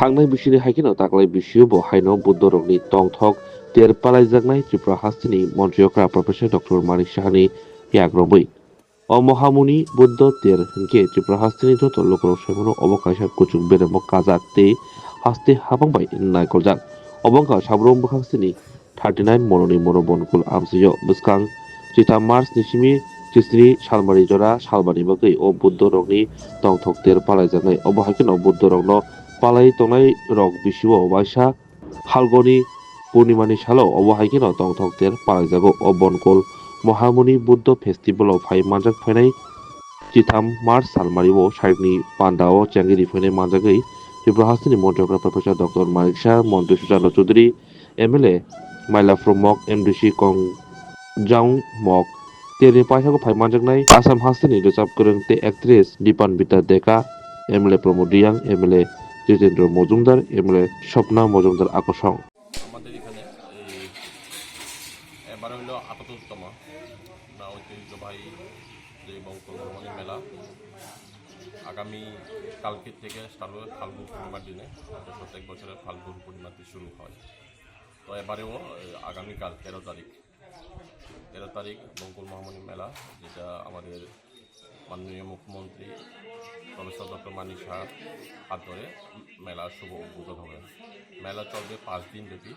थांनाय बोसोरनि हाइकेनाव दाख्लै बिसिउ बहायनो बुद्ध रगनि तंथक तेर पालायजानाय त्रिपुरा हास्तिनि मन्त्रियक्रा प्रफेसर डक्टर मानिक साहानि याग्रबै o Mahamuni Buddha ter hingke Tripura hastini joto lokro saimono obo kaisa kuchuk beremo kajak tei haste habangbai naikoljak. Obongka sabrong bukhangstini 39 mononi monobonukul amsiyo bwskang chita Mars ni simi tisni salmani jora salmani bagui o Buddha rokni tongthok ter palaijaknai obo haikeno Buddha rokno palai tongnai rok bisio waisa halgoni purnimani salo obo haikeno tongthok ter palaijago o bonkol Mahamuni Buddha Festival of Hai Manjak Phainai Chitham Mars Salmario Saikni Pandao Changiri Phainai Manjagai Tripura Hastini Montrokra Professor Dr. Manik Shah Mantri Suchanda Chaudhary MLA Mailafro Mok MDC Kong Jang Mok Teri Paisago Phai Manjaknai Assam Hastini Rechap Kurung te actress Dipan Bita Deka MLA Pramod Riyang MLA Jitendra Mojumdar MLA Swapna Mojumdar আকর্ষণ আমাদের এখানে এবার হইল ৭৮তম ঐতিহ্যবাহী যে বঙ্কল ভ্রমণী মেলা আগামী কালকের থেকে স্টার্ট হবে ফাল্গুন পূর্ণিমার দিনে প্রত্যেক বছরের ফাল্গুন পূর্ণিমার দিন শুরু হয়। তো এবারেও আগামীকাল ১৩ তারিখ বঙ্কল মহামণি মেলা, যেটা আমাদের মাননীয় মুখ্যমন্ত্রী প্রফেসর ডক্টর মানিক শাহর হাত ধরে মেলার শুভ উদ্বোধন হবে। মেলা চলবে 5 দিন ব্যাপী,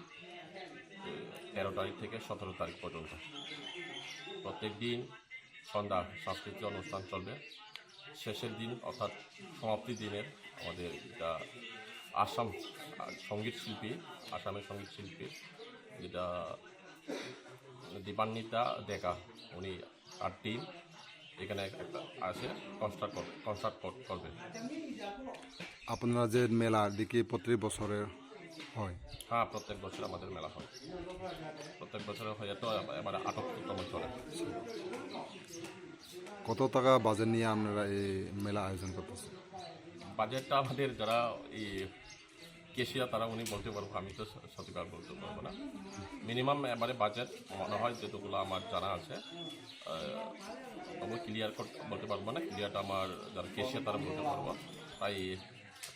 13 তারিখ থেকে 17 তারিখ পর্যন্ত। প্রত্যেক দিন সন্ধ্যা সাংস্কৃতিক অনুষ্ঠান চলবে। শেষের দিন অর্থাৎ সমাপ্তি দিনের আমাদের যেটা আসামের সঙ্গীত শিল্পী যেটা দীপান্বিতা ডেকা, উনি তার টিম এখানে একটা আসে কনসার্ট করবে। আপনারা যে মেলা দেখি প্রত্যেক বছরে হয়? হ্যাঁ, প্রত্যেক বছর আমাদের মেলা হয়, প্রত্যেক বছরে হয়ে তো এবারে ৭৮তম চলে। কত টাকা বাজেট নিয়ে আপনারা এই মেলা আয়োজন করতেছেন? বাজেটটা আমাদের যারা এই কেশিয়া তারা উনি বলতে পারবো, আমি তো সঠিকভাবে বলতে পারবো না। মিনিমাম এবারে বাজেট মনে হয় যেগুলো আমার জানা আছে, তবু ক্লিয়ার বলতে পারবো না। ক্লিয়ারটা আমার যারা কেশিয়া তারা বলতে পারবো, তাই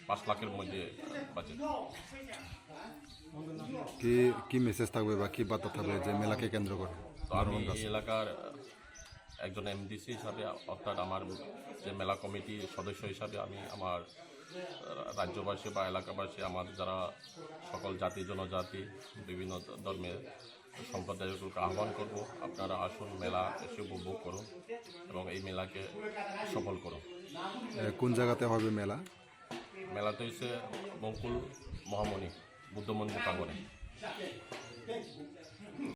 5 লাখের মধ্যে বাজেট। কি মেসেজ থাকবে বা কি বার্তা থাকবে যে মেলাকে কেন্দ্র করে? তো আমি এই এলাকার একজন এমডিসি হিসাবে, অর্থাৎ আমার যে মেলা কমিটির সদস্য হিসাবে আমি আমার রাজ্যবাসী বা এলাকাবাসী, আমার যারা সকল জাতি জনজাতি বিভিন্ন ধর্মের সম্প্রদায়গুলোকে আহ্বান করব, আপনারা আসুন, মেলা এসে উপভোগ করুন এবং এই মেলাকে সফল করুন। কোন জায়গাতে হবে মেলা? মেলাতে হচ্ছে বঙ্কুল মহামণি বুদ্ধ মন্দির প্রাঙ্গণে।